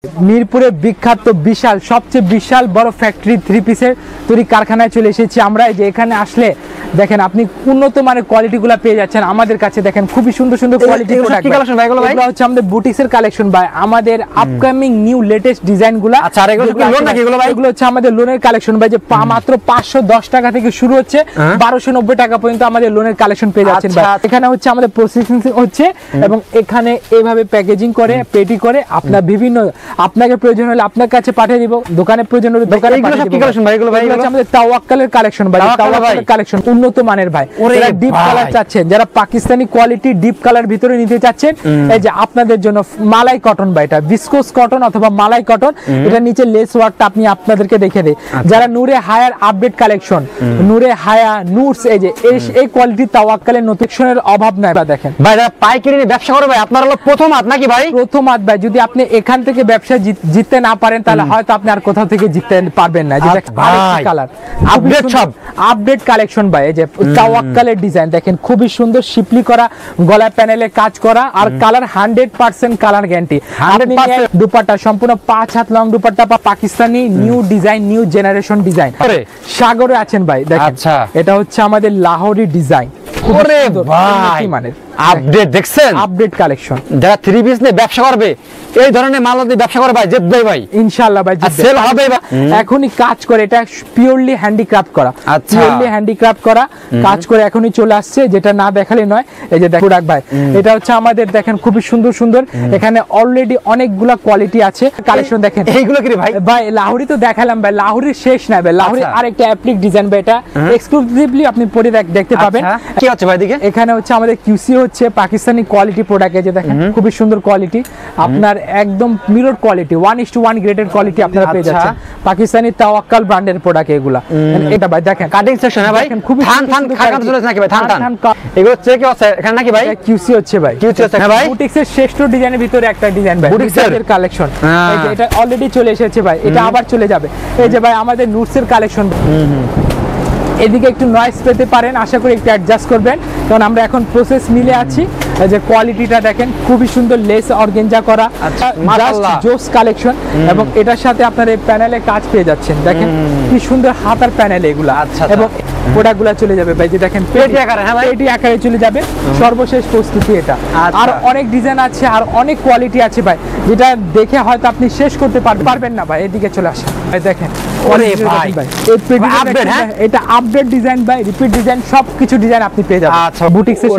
মিরপুরে বিখ্যাত বিশাল সবচেয়ে বিশাল বড় ফ্যাক্টরি থ্রি পিসের তৈরি কারখানায় চলে এসেছি আমরা। যে এখানে আসলে দেখেন আপনি উন্নত মানের কোয়ালিটিগুলো পেয়ে যাচ্ছেন আমাদের কাছে। দেখেন খুবই সুন্দর সুন্দর কোয়ালিটি প্রোডাক্ট। এগুলো হচ্ছে আমাদের বুটিক্সের কালেকশন ভাই, আমাদের আপকামিং নিউ লেটেস্ট ডিজাইনগুলো। আচ্ছা, আর এগুলো কি লোন নাকি এগুলো ভাই? এগুলো হচ্ছে আমাদের লোনের কালেকশন ভাই, যে মাত্র 510 টাকা থেকে শুরু হচ্ছে 1290 টাকা পর্যন্ত আমাদের লোনের কালেকশন পেয়ে যাচ্ছেন ভাই। এখানে হচ্ছে আমাদের প্রসেসিং হচ্ছে এবং এখানে এইভাবে প্যাকেজিং করে পেটি করে আপনার বিভিন্ন আপনাকে প্রয়োজন হলে আপনার কাছে পাঠিয়ে দিব, দোকানে প্রয়োজন হলে দোকানে পাঠিয়ে দিব। কালেকশন ভাই এগুলো ভাই হচ্ছে আমাদের তাওয়াক্কালের কালেকশন ভাই, তাওয়াক্কালের কালেকশন উন্নত মানের ভাই। যারা ডিপ কালার চাচ্ছেন, যারা পাকিস্তানি কোয়ালিটি ডিপ কালার ভিতরে নিতে চাচ্ছেন, এই যে আপনাদের জন্য মালাই কটন ভাই, এটা ভিসকোস কটন অথবা মালাই কটন। এটা নিচে লেস ওয়ার্কটা আপনি আপনাদেরকে দেখে দেই। যারা নূরে হায়ার আপডেট কালেকশন, নূরে হায়া নুটস, এই যে এই কোয়ালিটি তাওয়াক্কালের নোটিফিকেশনের অভাব নাই। দেখেন ভাই, যারা পাইকারি নিয়ে ব্যবসা করে ভাই, আপনার হলো প্রথম হাত নাকি ভাই? প্রথম হাত ভাই। যদি আপনি এখান থেকে ব্যবসা জিততে না পারেন তাহলে হয়তো আপনি আর কোথাও থেকে জিততে পারবেন না। যে কালার আপডেট সব আপডেট কালেকশন ভাই, এই যে তাওয়াক্কালের ডিজাইন দেখেন খুবই সুন্দর, শিপলি করা, গলা প্যানেলে কাজ করা, আর কালার 100% কালার গ্যারান্টি। দুপাট্টা সম্পূর্ণ 5 হাত long dupatta, Pakistani new design, new generation design. সাগরে আছেন ভাই দেখেন, এটা হচ্ছে আমাদের লাহোরি ডিজাইন। ওরে ভাই মানে আপডেট দেখছেন, আপডেট কালেকশন। যারা থ্রি পিস নিয়ে ব্যবসা করবে, এই ধরনের মাল দিয়ে ব্যবসা করে ভাই, জিতবে ভাই ইনশাআল্লাহ ভাই, সেল হবে। এখনই কাজ করে, এটা পিওরলি হ্যান্ডিক্রাফট করা, পিওরলি হ্যান্ডিক্রাফট করা কাজ করে এখনই চলে আসছে, যেটা না দেখালে নয়। এই যে প্রোডাক্ট ভাই, এটা হচ্ছে আমাদের দেখেন খুবই সুন্দর সুন্দর, এখানে অলরেডি অনেকগুলা কোয়ালিটি আছে। কালেকশন দেখেন এইগুলো কি ভাই? ভাই লাহোরি তো দেখালাম ভাই, লাহোরির শেষ নাই ভাই, লাহোরি আরেকটা অ্যাপ্লিক ডিজাইন ভাই, এটা এক্সক্লুসিভলি আপনি পরে দেখতে পাবেন। কি হচ্ছে ভাই দিকে? এখানে হচ্ছে আমাদের কিউসি হচ্ছে পাকিস্তানি কোয়ালিটি প্রোডাক্ট। এই যে দেখেন খুবই সুন্দর কোয়ালিটি, আপনার একদম মিরর কোয়ালিটি 1:1 গ্রেডের কোয়ালিটি আপনারা পেয়ে যাচ্ছেন। পাকিস্তানি তাওয়াক্কাল ব্র্যান্ডের প্রোডাক্ট এগুলা। এটা ভাই দেখেন কাটিং সেকশন হ্যাঁ ভাই, খুবই থান খাকান চলে নাকি ভাই? থান এগুলো হচ্ছে কি আছে এখানে নাকি ভাই? কিউসি হচ্ছে ভাই, কিউসি হচ্ছে হ্যাঁ ভাই। বুটিক্সের শ্রেষ্ঠ ডিজাইনের ভিতরে একটা ডিজাইন ভাই, বুটিক্সের কালেকশন। এই যে এটা অলরেডি চলে এসেছে ভাই, এটা আবার চলে যাবে। এই যে ভাই আমাদের নুটসের কালেকশন। এদিকে একটু নয়েজ পেতে পারেন, আশা করি একটু অ্যাডজাস্ট করবেন, কারণ আমরা এখন প্রসেস মিলে আছি। যে কোয়ালিটিটা দেখেন খুবই সুন্দর, লেস অর্গানজা করা, জাস্ট জোস কালেকশন। এবং এটার সাথে আপনার এই প্যানেলে কাজ পেয়ে যাচ্ছেন, দেখেন কি সুন্দর হাতার প্যানেল এগুলা। এবং প্রোডাক্টগুলো চলে যাবে ভাই, যে দেখেন পেটি আকারে, হ্যাঁ পেটি আকারে চলে যাবে। সর্বশেষ প্রস্তুতি এটা। আর অনেক ডিজাইন আছে, আর অনেক কোয়ালিটি আছে ভাই, যেটা দেখে হয়তো আপনি শেষ করতে পারবেন না ভাই। এদিকে চলে আসেন ভাই, দেখেন ওরে ভাই এই পেটি আপডেট, হ্যাঁ এটা আপডেট ডিজাইন ভাই, রিপিট ডিজাইন, সবকিছু ডিজাইন আপনি পেয়ে যাবেন। আচ্ছা বুটিক্সের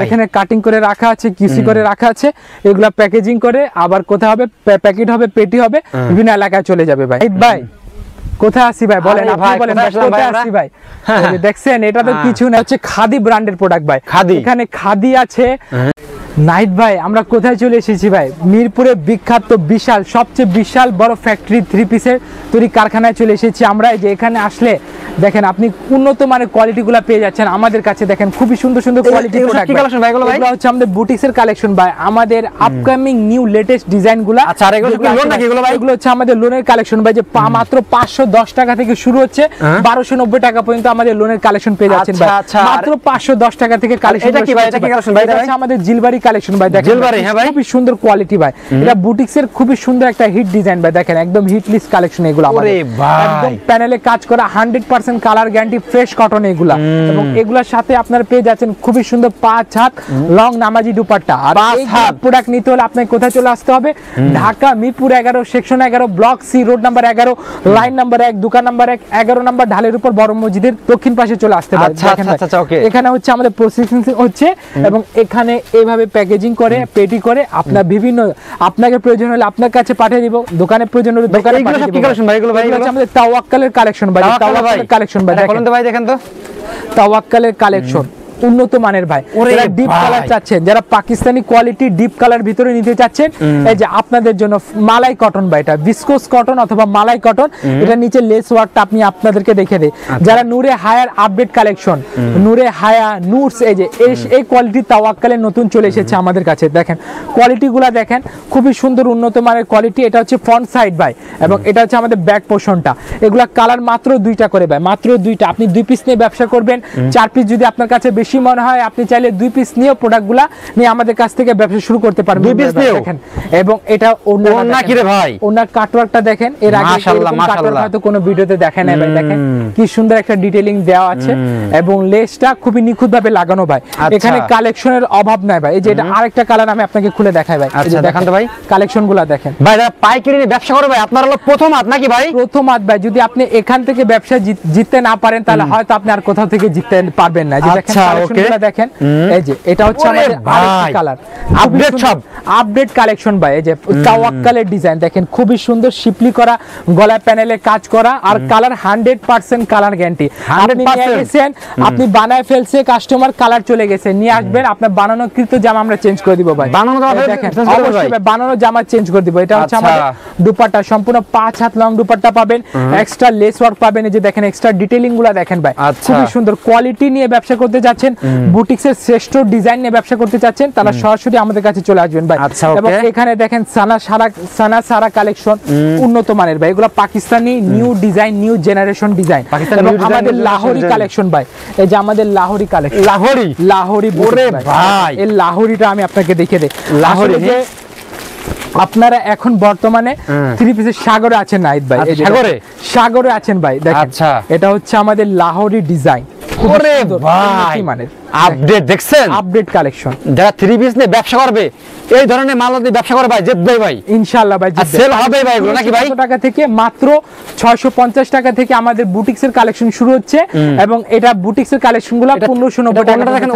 এখানে কাটিং করে রাখা আছে, কিউসি করে রাখা আছে, এগুলা প্যাকেজিং করে আবার কোথায় হবে প্যাকেট হবে, পেটি হবে, বিভিন্ন এলাকায় চলে যাবে ভাই। ভাই কোথায় আসি ভাই বলেন, আপনি বলেন কোথায় আসি ভাই? দেখছেন এটা তো কিছু না, হচ্ছে খাদি ব্র্যান্ডের প্রোডাক্ট ভাই। এখানে খাদি আছে। নাইট ভাই আমরা কোথায় চলে এসেছি ভাই? মিরপুরে বিখ্যাত বিশাল সবচেয়ে বিশাল বড় ফ্যাক্টরি থ্রি পিসের তৈরি কারখানায় চলে এসেছি আমরা। যে এখানে আসলে দেখেন আপনি উন্নত মানের কোয়ালিটিগুলো পেয়ে যাচ্ছেন আমাদের কাছে। দেখেন খুবই সুন্দর সুন্দর কোয়ালিটি প্রোডাক্ট। এগুলো হচ্ছে আমাদের বুটিক্সের কালেকশন ভাই, আমাদের আপকামিং নিউ লেটেস্ট ডিজাইনগুলো। আচ্ছা আর এগুলো কি লোন নাকি এগুলো ভাই? এগুলো হচ্ছে আমাদের লোনের কালেকশন ভাই, যে মাত্র 510 টাকা থেকে শুরু হচ্ছে 1290 টাকা পর্যন্ত আমাদের লোনের কালেকশন পেয়ে যাচ্ছেন ভাই। মাত্র 510 টাকা থেকে কালেকশন। এটা কি ভাই? এটা কি কালেকশন ভাই? এটা হচ্ছে আমাদের জিলবারি কালেকশন ভাই, দেখেন জিলবারি হ্যাঁ ভাই, খুবই সুন্দর কোয়ালিটি ভাই। এটা বুটিক্সের খুবই সুন্দর একটা হিট ডিজাইন ভাই, দেখেন একদম হিট লিস্ট কালেকশন এগুলো আমাদের। একদম প্যানেলে কাজ করা, 100% কালার গ্যারান্টি, ফ্রেশ কটন এগুলা। এবং এগুলোর সাথে আপনারা পেয়ে যাচ্ছেন খুবই সুন্দর 5 হাত লং নামাজি দুপাট্টা। আর এই প্রোডাক্ট নিতে হলে আপনাকে কোথায় চলে আসতে হবে? Dhaka Mirpur 11 section 11 block C road number 11 line number 1 দোকান নাম্বার 1 11 নাম্বার ঢালের উপর বড় মসজিদের দক্ষিণ পাশে চলে আসতে হবে। এখানে হচ্ছে আমাদের প্রসেসিং হচ্ছে এবং এখানে এইভাবে প্যাকেজিং করে পেটি করে আপনার বিভিন্ন আপনাকে প্রয়োজন হলে আপনার কাছে পাঠিয়ে দিব, দোকানে প্রয়োজন হলে দোকানে পাঠিয়ে দিব। কি কালেকশন ভাই এগুলো? ভাই এগুলো হচ্ছে আমাদের তাওয়াক্কালের কালেকশন ভাই, তাওয়াক্কালের কালেকশন ভাই। দেখেন তো ভাই, দেখেন তো তাওয়াক্কালের কালেকশন উন্নত মানের ভাই। যারা ডিপ কালার চাচ্ছেন, যারা পাকিস্তানি কোয়ালিটি ডিপ কালার ভিতরে নিতে চাচ্ছেন, এই যে আপনাদের জন্য মালাই কটন ভাই, এটা ভিসকোস কটন অথবা মালাই কটন। এটা নিচে লেস ওয়ার্কটা আপনি আপনাদেরকে দেখে দেই। যারা নূরে হায়ার আপডেট কালেকশন, নূরে হায়া নুটস, এই যে এই কোয়ালিটি তাওয়াক্কালের নতুন চলে এসেছে আমাদের কাছে। দেখেন কোয়ালিটিগুলো দেখেন খুবই সুন্দর উন্নত মানের কোয়ালিটি। এটা হচ্ছে ফ্রন্ট সাইড ভাই, এবং এটা হচ্ছে আমাদের ব্যাক পোর্শনটা। এগুলা কালার মাত্র 2টা করে ভাই, মাত্র 2টা। আপনি 2 পিস নিয়ে ব্যবসা করবেন, 4 পিস যদি আপনার কাছে বেশি বেশি মনে হয় আপনি চাইলে 2 পিস নিয়ে প্রোডাক্টগুলা নিয়ে আমাদের কাছ থেকে ব্যবসা শুরু করতে পারবেন। 2 পিস নিয়ে দেখেন, এবং এটা ওন্না কি রে ভাই, ওন্নার কাটওয়ার্কটা দেখেন, এর আগে মাশাআল্লাহ হয়তো কোনো ভিডিওতে দেখেন নাই ভাই। দেখেন কি সুন্দর একটা ডিটেইলিং দেওয়া আছে এবং লেসটা খুবই নিখুঁতভাবে লাগানো ভাই। এখানে কালেকশনের অভাব নাই ভাই। এই যে এটা আরেকটা কালার আমি আপনাকে খুলে দেখাই ভাই। আচ্ছা দেখান তো ভাই, কালেকশনগুলো দেখেন ভাই। যারা পাইকারি নিয়ে ব্যবসা করে ভাই, আপনারা হলো প্রথম হাত নাকি ভাই? প্রথম হাত ভাই। যদি আপনি এখান থেকে ব্যবসা জিততে না পারেন তাহলে হয়তো আপনি আর কোথাও থেকে জিততে পারবেন না। যে দেখেন কালেকশনগুলো দেখেন, এই যে এটা হচ্ছে আমাদের আরেকটা কালার, আপডেট সব আপডেট কালেকশন ভাই। এই যে তাওয়াক্কালের ডিজাইন দেখেন, খুবই সুন্দর শিপলি করা, গলা প্যানেলে কাজ করা, আর কালার 100% কালার গ্যারান্টি। আপনি নিয়ে গেছেন, আপনি বানায় ফেলছে, কাস্টমার কালার চলে গেছে, নিয়ে আসবেন, আপনার বানানো কৃত জামা আমরা চেঞ্জ করে দিব ভাই। বানানো জামা দেখেন অবশ্যই ভাই, বানানো জামা চেঞ্জ করে দিব। এটা হচ্ছে আমাদের দুপাট্টা, সম্পূর্ণ 5 হাত লং দুপাট্টা পাবেন, এক্সট্রা লেস ওয়ার্ক পাবেন। এই যে দেখেন এক্সট্রা ডিটেইলিং গুলো দেখেন ভাই, খুবই সুন্দর। কোয়ালিটি নিয়ে ব্যবসা করতে যাচ্ছেন, বুটিক্সের শ্রেষ্ঠ ডিজাইন নিয়ে ব্যবসা করতে চাচ্ছেন, তারা সরাসরি আমাদের কাছে চলে আসবেন ভাই। এবং এখানে দেখেন সানা সারা কালেকশন, উন্নত মানের ভাই। এগুলো Pakistani new design, new generation design. এবং আমাদের লাহোরি কালেকশন ভাই, এই যে আমাদের লাহোরি কালেকশন, লাহোরি ওরে ভাই, এই লাহোরিটা আমি আপনাকে দেখিয়ে দেই। লাহোরি আপনারা এখন বর্তমানে 3 পিসের সাগরে আছেন নাইদ ভাই। সাগরে আছেন ভাই। দেখেন এটা হচ্ছে আমাদের লাহোরি ডিজাইন। ওরে ভাই, মানে আপডেট দেখছেন, আপডেট কালেকশন। যারা 3 পিস নিয়ে ব্যবসা করবে, এই ধরনের মাল দিয়ে ব্যবসা করে ভাই, জিতবে ভাই ইনশাআল্লাহ ভাই। সেল হবে ভাই এগুলো নাকি ভাই? টাকা থেকে মাত্র 650 টাকা থেকে আমাদের বুটিক্সের কালেকশন শুরু হচ্ছে। এবং এটা বুটিক্সের কালেকশনগুলো 1590 টাকা। দেখেন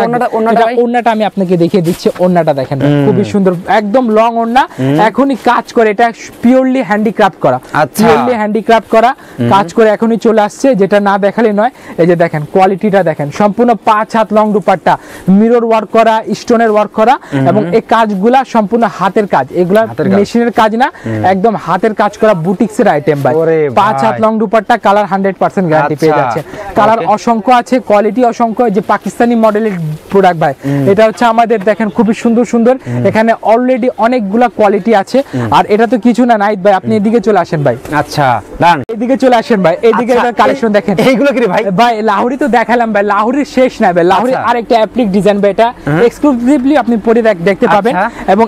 ওন্নাটা আমি আপনাকে দেখিয়ে দিচ্ছি। ওন্নাটা দেখেন খুবই সুন্দর, একদম লং ওন্না, এখনই কাজ করে। এটা পিওরলি হ্যান্ডিক্রাফট করা, পিওরলি হ্যান্ডিক্রাফট করা কাজ করে এখনই চলে আসছে, যেটা না দেখালে নয়। এই যে দেখেন কোয়ালিটিটা দেখেন, সম্পূর্ণ 5 হাত লং দুপাট্টা, মিরর ওয়ার্ক করা, স্টোনের ওয়ার্ক করা, এবং এই কাজগুলা সম্পূর্ণ হাতের কাজ। এগুলা মেশিনের কাজ না, একদম হাতের কাজ করা বুটিক্সের আইটেম ভাই। 5 হাত লং দুপাট্টা, কালার 100% গ্যারান্টি পেয়ে যাচ্ছে। কালার অসংখ্য আছে, কোয়ালিটি অসংখ্য। যে পাকিস্তানি মডেলের প্রোডাক্ট ভাই, এটা হচ্ছে আমাদের দেখেন খুবই সুন্দর সুন্দর। এখানে অলরেডি অনেকগুলা কোয়ালিটি আছে। আর এটা তো কিছু না নাইদ ভাই, আপনি এদিকে চলে আসেন ভাই। আচ্ছা ডান, এদিকে চলে আসেন ভাই। এদিকে এটা কালেকশন দেখেন, এইগুলো কি ভাই? ভাই লাহোরি তো দেখালাম ভাই, লাহোরির শেষ না ভাই। লাহোরি আরেকটা অ্যাপ্লিক ডিজাইন ভাই, এটা এক্সক্লুসিভলি আপনি পরে দেখতে পাবেন। এবং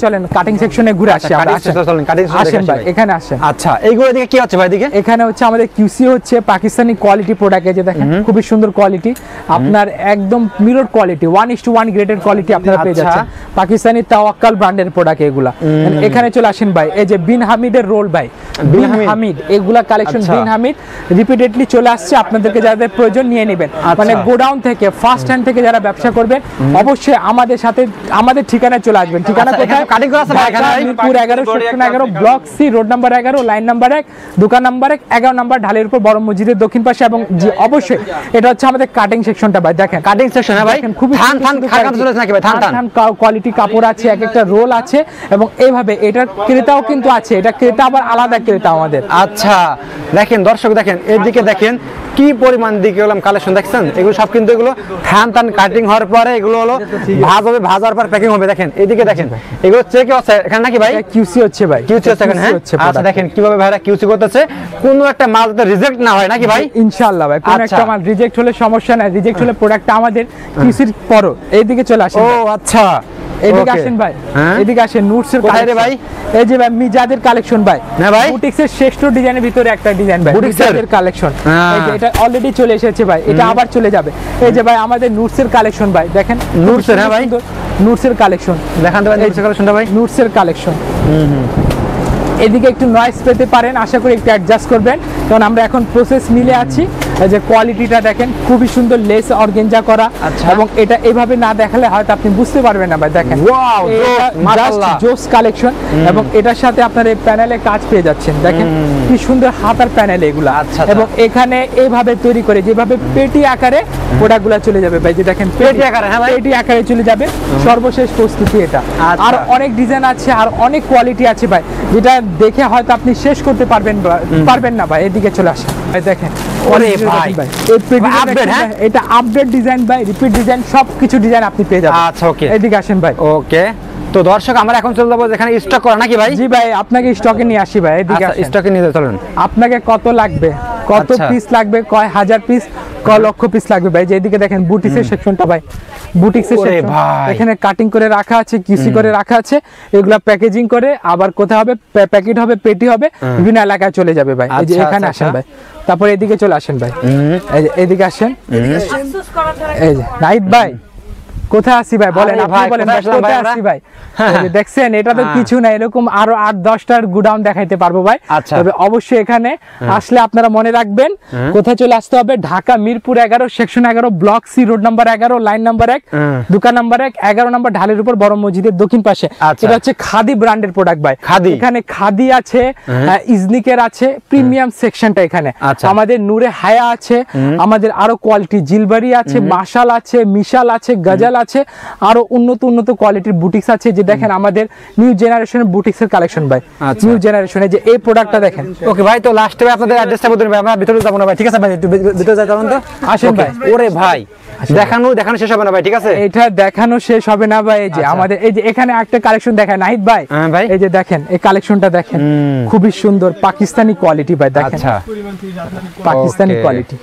চলেন কাটিং সেকশনে ঘুরে আসি। আসেন ভাই, এখানে আসেন। আচ্ছা এইগুলো দিকে কি আছে ভাই? দিকে এখানে হচ্ছে আমাদের কিউসি হচ্ছে পাকিস্তানি কোয়ালিটি প্রোডাক্ট। এই যে দেখেন খুবই সুন্দর কোয়ালিটি, আপনার একদম মিরর কোয়ালিটি, 1:1 গ্রেডের কোয়ালিটি আপনারা পেয়ে যাচ্ছেন। পাকিস্তানি তাওয়াক্কাল ব্র্যান্ডের প্রোডাক্ট এগুলা। এখানে চলে আসেন ভাই, এই যে বিন হামিদের রোল ভাই, বিন হামিদ এগুলা কালেকশন। বিন হামিদ রিপিটেডলি চলে আসছে, আপনাদেরকে যাদের প্রয়োজন নিয়ে নেবেন। মানে গোডাউন থেকে, ফার্স্ট হ্যান্ড থেকে যারা ব্যবসা করবেন, অবশ্যই আমাদের সাথে, আমাদের ঠিকানায় চলে আসবেন। ঠিকানা কোথায়? Mirpur 11 section 11 block C, road number 11, line number 1, দোকান নাম্বার 1, 11 নাম্বার ঢালের উপর, বড় মসজিদের দক্ষিণ পাশে। এবং জি অবশ্যই এটা হচ্ছে আমাদের কাটিং সেকশনটা ভাই। দেখেন কাটিং সেকশন ভাই, খুব কোয়ালিটি কাপড় আছে, এক একটা রোল আছে। এবং এইভাবে এটার ক্রেতাও কিন্তু আছে, এটা ক্রেতা আবার আলাদা ক্রেতা আমাদের। আচ্ছা দেখেন দর্শক, দেখেন এদিকে দেখেন কি পরিমাণ দিকে হলাম কালেকশন দেখছেন। এগুলো সব কিন্তু এগুলো থান কাটিং হওয়ার পরে এগুলো হলো ভাজ হবে, ভাজার পর প্যাকিং হবে। দেখেন এদিকে দেখেন, এগুলো চেক আছে এখানে নাকি ভাই? কিউসি হচ্ছে ভাই, কিউসি হচ্ছে এখানে। হ্যাঁ আচ্ছা দেখেন কিভাবে ভাইরা কিউসি করতেছে, কোনো একটা মাল যাতে রিজেক্ট না হয় নাকি ভাই? ইনশাআল্লাহ ভাই, কোনো একটা মাল রিজেক্ট হলে সমস্যা নাই। রিজেক্ট হলে প্রোডাক্টটা আমাদের কিউসির পরও এইদিকে চলে আসে। ও আচ্ছা এদিকে আসেন ভাই, এদিকে আসেন। নুটসের কালেকশন ভাই, এই যে ভাই মিজাদের কালেকশন ভাই। না ভাই, বুটিক্সের শ্রেষ্ঠ ডিজাইনের ভিতরে একটা ডিজাইন ভাই, বুটিক্সের কালেকশন। এই যে এটা অলরেডি চলে এসেছে ভাই, এটা আবার চলে যাবে। এই যে ভাই আমাদের নুটসের কালেকশন ভাই, দেখেন নুটসের। হ্যাঁ ভাই নুটসের কালেকশন দেখান তো ভাই, নুটসের কালেকশনটা ভাই, নুটসের কালেকশন। এদিকে একটু নয়েজ পেতে পারেন, আশা করি একটু অ্যাডজাস্ট করবেন, কারণ আমরা এখন প্রসেস মিলে আছি। এই যে কোয়ালিটিটা দেখেন, খুবই সুন্দর লেস অর্গানজা করা। এবং এটা এভাবে না দেখালে হয়তো আপনি বুঝতে পারবেন না ভাই। দেখেন ওয়াও মাশাআল্লাহ, জোস কালেকশন। এবং এটার সাথে আপনার এই প্যানেলে কাজ পেয়ে যাচ্ছেন। দেখেন কি সুন্দর হাতার প্যানেল এগুলা। এবং এখানে এইভাবে তৈরি করে, যেভাবে পেটি আকারে প্রোডাক্টগুলো চলে যাবে ভাই। যে দেখেন পেটি আকারে, হ্যাঁ পেটি আকারে চলে যাবে। সর্বশেষ প্রস্তুতি এটা। আর অনেক ডিজাইন আছে, আর অনেক কোয়ালিটি আছে ভাই, যেটা দেখে হয়তো আপনি শেষ করতে পারবেন না ভাই। এদিকে চলে আসেন ভাই, দেখেন ওরে ভাই এই পেটি আপডেট। হ্যাঁ এটা আপডেট ডিজাইন ভাই, রিপিট ডিজাইন, সবকিছু ডিজাইন আপনি পেয়ে যাবেন। আচ্ছা ওকে, এদিকে আসেন ভাই। ওকে তো দর্শক আমরা এখন চলে যাবো যেখানে স্টক করা নাকি ভাই? জি ভাই, আপনাকে স্টকে নিয়ে আসি ভাই। এদিকে স্টকে নিয়ে চলেন। আপনাকে কত লাগবে, কত পিস লাগবে, কয় হাজার পিস, লক্ষ পিস লাগবে ভাই। যে এদিকে দেখেন বুটিক্সের সেকশনটা ভাই, বুটিক্সের ওরে সেকশন ভাই। এখানে কাটিং করে রাখা আছে, কিউসি করে রাখা আছে, এগুলা প্যাকেজিং করে আবার কোথায় হবে, প্যাকেট হবে, পেটি হবে, বিভিন্ন এলাকায় চলে যাবে ভাই। এই যে আচ্ছা, এখানে আচ্ছা, আসেন ভাই, তারপর এদিকে চলে আসেন ভাই, এই যে এদিকে আসেন, এই যে নাহিদ ভাই কোথায় আসি ভাই বলেন, আরে আপনি ভাই, বলেন কোথায় আসলাম ভাই কোথায় আমরা? আসি ভাই? এই যে দেখছেন এটা তো কিছু না, এরকম আরো 8-10টার গুডাউন দেখাইতে পারবো ভাই। আচ্ছা। তবে অবশ্যই এখানে আসলে আপনারা মনে রাখবেন কোথায় চলে আসতে হবে, Dhaka Mirpur 11 section 11 block C road number 11 line number 1 দোকান নাম্বার 1 11 নম্বর ঢালের উপর বড় মসজিদের দক্ষিণ পাশে। আচ্ছা। এটা হচ্ছে খাদি ব্র্যান্ডের প্রোডাক্ট ভাই। খাদি? এখানে খাদি আছে, ইজনিকের আছে, প্রিমিয়াম সেকশনটা এখানে। আচ্ছা। আমাদের নূরে হায়া আছে, আমাদের আরো কোয়ালিটি জিলবারি আছে, মাশাল আছে, মিশাল আছে, গজাল আছে, আরো উন্নত কোয়ালিটির বুটিক্স আছে। যে দেখেন আমাদের নিউ জেনারেশনের বুটিক্সের কালেকশন ভাই, আচ্ছা। নিউ জেনারেশনে যে এই প্রোডাক্টটা দেখেন। ওকে ভাই, তো লাস্টে ভাই আপনাদের অ্যাড্রেসটা বলতে ভাই, আমরা ভিতরে যাব না ভাই, ঠিক আছে ভাই? একটু ভিতরে যাই তখন তো আসেন Okay. ভাই। ওরে ভাই, দেখানো শেষ হবে না ভাই, ঠিক আছে? এটা দেখানো শেষ হবে না ভাই। এই যে আচ্ছা। আমাদের এই যে এখানে একটা কালেকশন দেখায় নাহিদ ভাই, হ্যাঁ ভাই। এই যে দেখেন এই কালেকশনটা দেখেন, খুবই সুন্দর পাকিস্তানি কোয়ালিটি ভাই, দেখেন আচ্ছা, পাকিস্তানি Okay. কোয়ালিটি।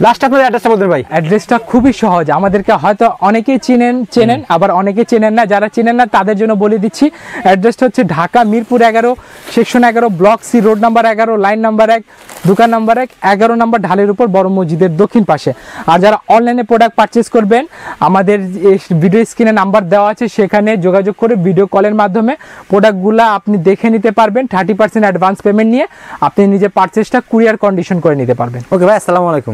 লাস্ট আপনাদের অ্যাড্রেসটা বলতে ভাই। অ্যাড্রেসটা খুবই সহজ, আমাদেরকে হয়তো অনেকেই চেনেন আবার অনেকে চেনেন না। যারা চেনেন না তাদের জন্য বলে দিচ্ছি, অ্যাড্রেসটা হচ্ছে Dhaka Mirpur 11 section 11 block C road number 11 line number 1 দোকান নাম্বার 1 11 নম্বর ঢালের উপর বড় মসজিদের দক্ষিণ পাশে। আর যারা অনলাইনে প্রোডাক্ট পারচেজ করবেন, আমাদের ভিডিও স্ক্রিনে নাম্বার দেওয়া আছে, সেখানে যোগাযোগ করে ভিডিও কলের মাধ্যমে প্রোডাক্টগুলো আপনি দেখে নিতে পারবেন। 30% অ্যাডভান্স পেমেন্ট নিয়ে আপনি নিজে পারচেজটা কুরিয়ার কন্ডিশন করে নিতে পারবেন। ওকে ভাই, আসসালামু আলাইকুম।